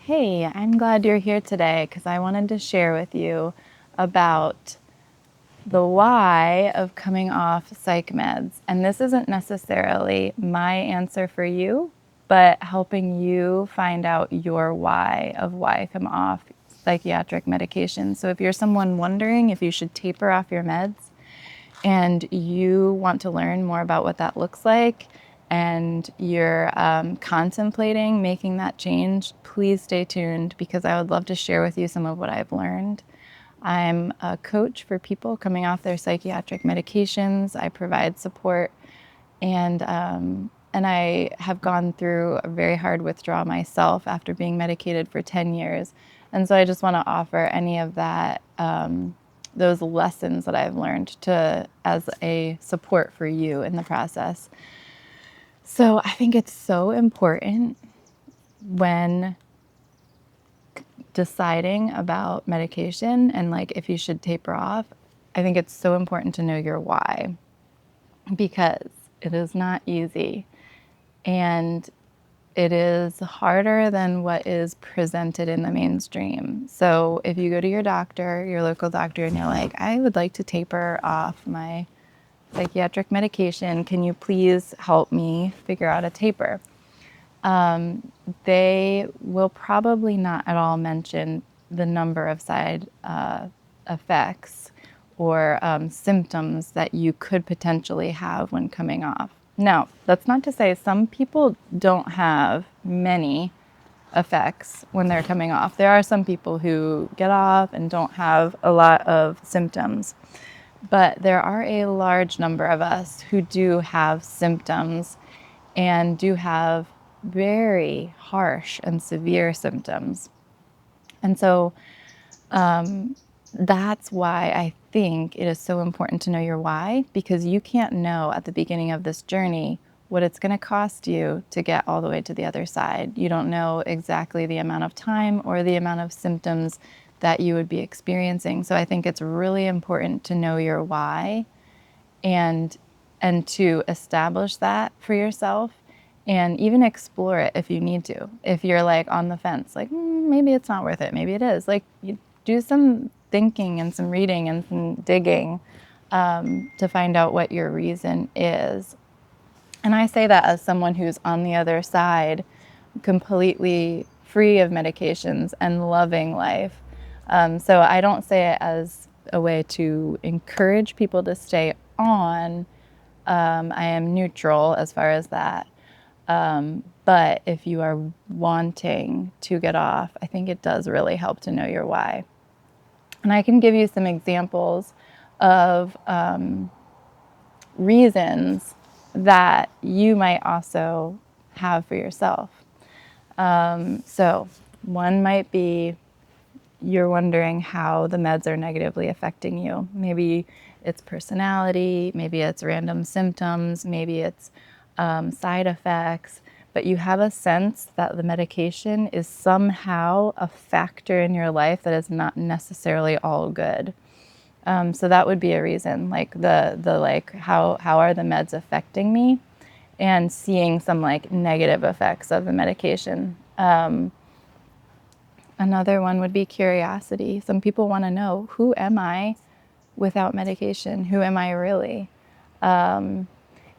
Hey, I'm glad you're here today because I wanted to share with you about the why of coming off psych meds. And this isn't necessarily my answer for you, but helping you find out your why of why come off psychiatric medication. So if you're someone wondering if you should taper off your meds, and you want to learn more about what that looks like, and you're contemplating making that change, please stay tuned because I would love to share with you some of what I've learned. I'm a coach for people coming off their psychiatric medications. I provide support, and I have gone through a very hard withdrawal myself after being medicated for 10 years. And so I just want to offer any of that, those lessons that I've learned as a support for you in the process. So I think it's so important when deciding about medication and like if you should taper off, I think it's so important to know your why because it is not easy and it is harder than what is presented in the mainstream. So if you go to your doctor, your local doctor, and you're like, I would like to taper off my psychiatric medication, can you please help me figure out a taper? They will probably not at all mention the number of side effects or symptoms that you could potentially have when coming off. Now, that's not to say some people don't have many effects when they're coming off. There are some people who get off and don't have a lot of symptoms, but there are a large number of us who do have symptoms and do have very harsh and severe symptoms. And so that's why I think it is so important to know your why, because you can't know at the beginning of this journey what it's going to cost you to get all the way to the other side. You don't know exactly the amount of time or the amount of symptoms that you would be experiencing. So I think it's really important to know your why and to establish that for yourself and even explore it if you need to. If you're like on the fence, like maybe it's not worth it, maybe it is. Like you do some thinking and some reading and some digging to find out what your reason is. And I say that as someone who's on the other side, completely free of medications and loving life. So I don't say it as a way to encourage people to stay on. I am neutral as far as that. But if you are wanting to get off, I think it does really help to know your why. And I can give you some examples of reasons that you might also have for yourself. So one might be you're wondering how the meds are negatively affecting you. Maybe it's personality, maybe it's random symptoms, maybe it's side effects, but you have a sense that the medication is somehow a factor in your life that is not necessarily all good. So that would be a reason, like the like how are the meds affecting me, and seeing some like negative effects of the medication. Another one would be curiosity. Some people want to know, who am I without medication? Who am I really? And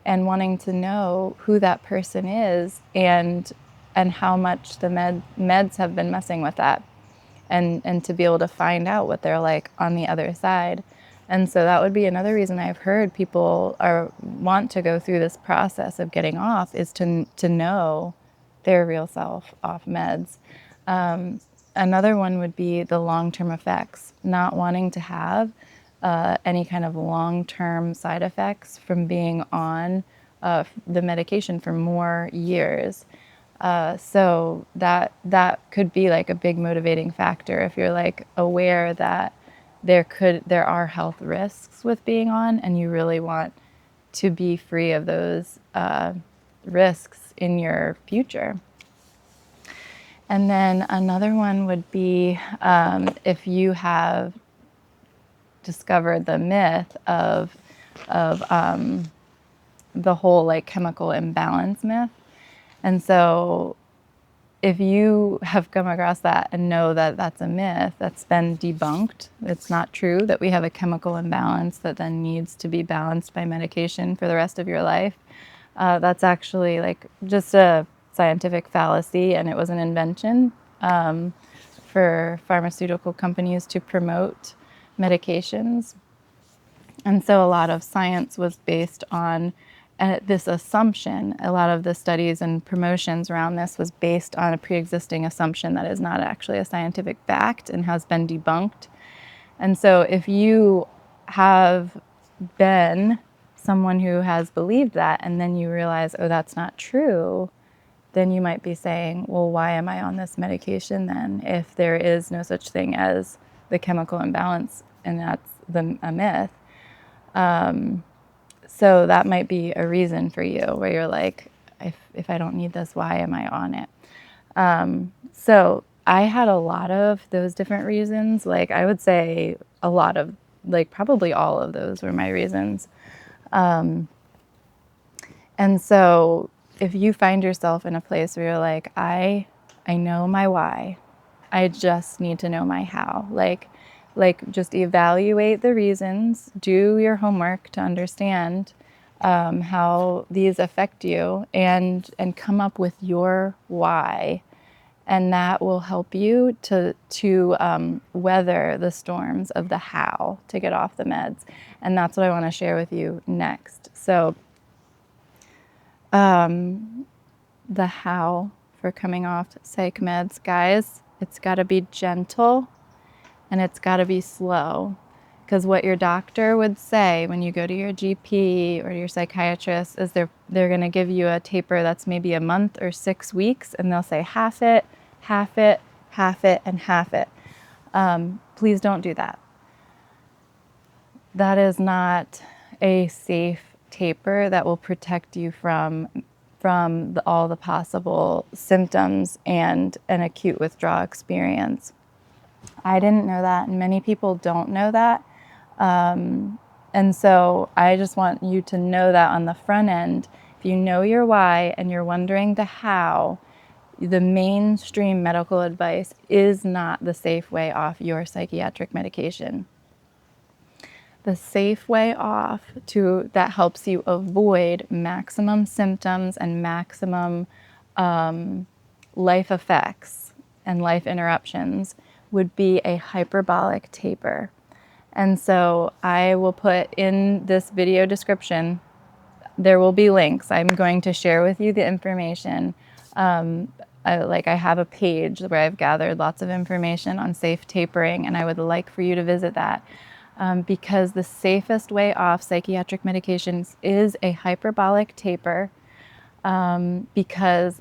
wanting to know who that person is and how much the meds have been messing with that, and to be able to find out what they're like on the other side. And so that would be another reason I've heard people want to go through this process of getting off, is to know their real self off meds. Another one would be the long-term effects, not wanting to have any kind of long-term side effects from being on the medication for more years. So that could be like a big motivating factor if you're like aware that there are health risks with being on, and you really want to be free of those risks in your future. And then another one would be if you have discovered the myth of the whole like chemical imbalance myth. And so if you have come across that and know that that's a myth, that's been debunked, it's not true that we have a chemical imbalance that then needs to be balanced by medication for the rest of your life. That's actually like just a scientific fallacy, and it was an invention for pharmaceutical companies to promote medications. And so a lot of science was based on this assumption. A lot of the studies and promotions around this was based on a pre-existing assumption that is not actually a scientific fact and has been debunked. And so if you have been someone who has believed that and then you realize, oh, that's not true, then you might be saying, well, why am I on this medication then if there is no such thing as the chemical imbalance and that's a myth? So that might be a reason for you where you're like, if I don't need this, why am I on it? So I had a lot of those different reasons. Like I would say a lot of, like probably all of those were my reasons. And so if you find yourself in a place where you're like, I know my why, I just need to know my how. Like just evaluate the reasons, do your homework to understand how these affect you, and come up with your why, and that will help you to weather the storms of the how to get off the meds. And that's what I want to share with you next. So the how for coming off psych meds, guys, it's got to be gentle. And it's got to be slow, because what your doctor would say when you go to your GP or your psychiatrist is they're going to give you a taper that's maybe a month or 6 weeks, and they'll say half it, half it, half it, and half it. Please don't do that. That is not a safe taper that will protect you from all the possible symptoms and an acute withdrawal experience. I didn't know that, and many people don't know that. And so I just want you to know that on the front end. If you know your why and you're wondering the how, the mainstream medical advice is not the safe way off your psychiatric medication. The safe way off that helps you avoid maximum symptoms and maximum life effects and life interruptions would be a hyperbolic taper. And so I will put in this video description, there will be links. I'm going to share with you the information. I have a page where I've gathered lots of information on safe tapering, and I would like for you to visit that. Because the safest way off psychiatric medications is a hyperbolic taper, because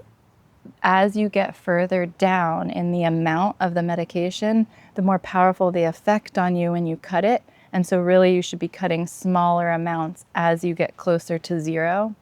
as you get further down in the amount of the medication, the more powerful the effect on you when you cut it. And so really you should be cutting smaller amounts as you get closer to zero.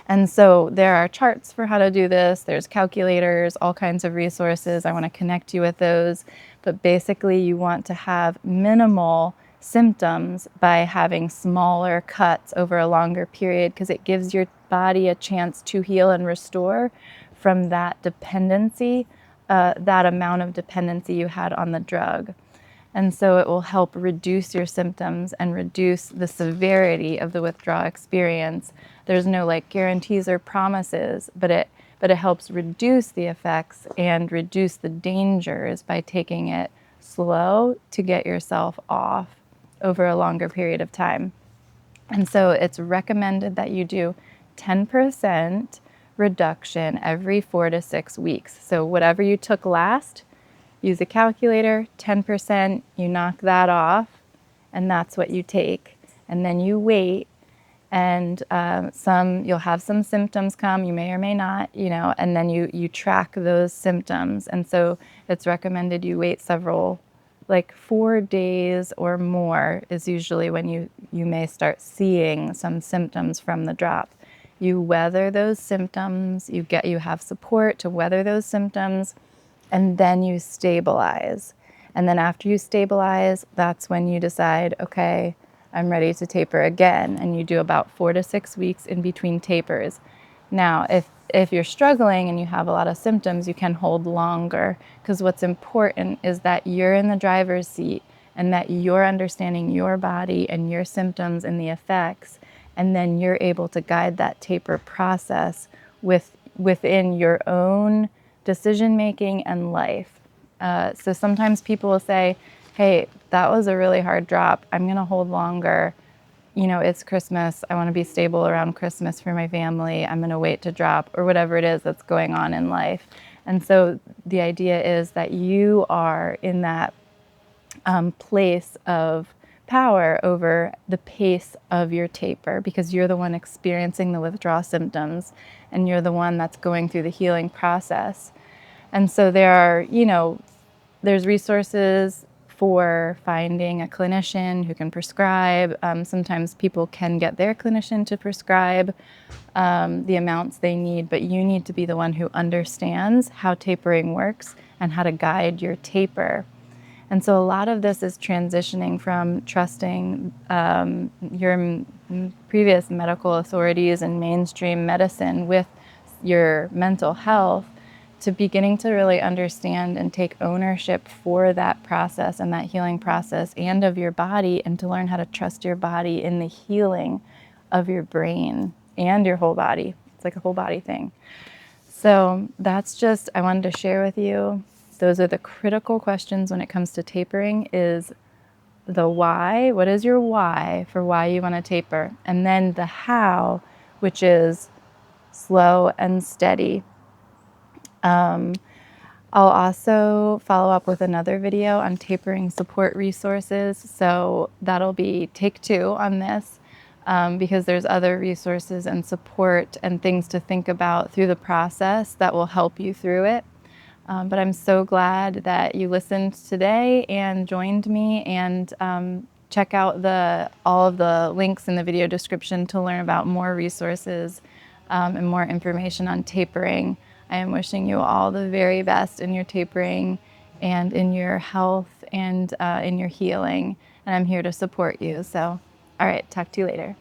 And so there are charts for how to do this. There's calculators, all kinds of resources. I want to connect you with those. But basically you want to have minimal symptoms by having smaller cuts over a longer period, because it gives your body a chance to heal and restore from that dependency, that amount of dependency you had on the drug. And so it will help reduce your symptoms and reduce the severity of the withdrawal experience. There's no like guarantees or promises, but it helps reduce the effects and reduce the dangers by taking it slow to get yourself off over a longer period of time. And so it's recommended that you do 10% reduction every 4 to 6 weeks. So whatever you took last, use a calculator, 10%, you knock that off, and that's what you take. And then you wait, and you'll have some symptoms come, you may or may not, and then you track those symptoms. And so it's recommended you wait several, like 4 days or more is usually when you may start seeing some symptoms from the drop. You weather those symptoms, you have support to weather those symptoms, and then you stabilize. And then after you stabilize, that's when you decide, okay, I'm ready to taper again. And you do about 4 to 6 weeks in between tapers. Now, if you're struggling and you have a lot of symptoms, you can hold longer, because what's important is that you're in the driver's seat and that you're understanding your body and your symptoms and the effects, and then you're able to guide that taper process within your own decision making and life. So sometimes people will say, hey, that was a really hard drop. I'm going to hold longer. You know, it's Christmas. I want to be stable around Christmas for my family. I'm going to wait to drop, or whatever it is that's going on in life. And so the idea is that you are in that place of power over the pace of your taper, because you're the one experiencing the withdrawal symptoms and you're the one that's going through the healing process. And so there are, there's resources for finding a clinician who can prescribe. Sometimes people can get their clinician to prescribe the amounts they need, but you need to be the one who understands how tapering works and how to guide your taper. And so a lot of this is transitioning from trusting your previous medical authorities and mainstream medicine with your mental health, to beginning to really understand and take ownership for that process and that healing process and of your body, and to learn how to trust your body in the healing of your brain and your whole body. It's like a whole body thing. So that's just, I wanted to share with you. Those are the critical questions when it comes to tapering: is the why. What is your why for why you want to taper? And then the how, which is slow and steady. I'll also follow up with another video on tapering support resources. So that'll be take 2 on this, because there's other resources and support and things to think about through the process that will help you through it. But I'm so glad that you listened today and joined me, and check out all of the links in the video description to learn about more resources and more information on tapering. I am wishing you all the very best in your tapering and in your health and in your healing, and I'm here to support you. So, all right, talk to you later.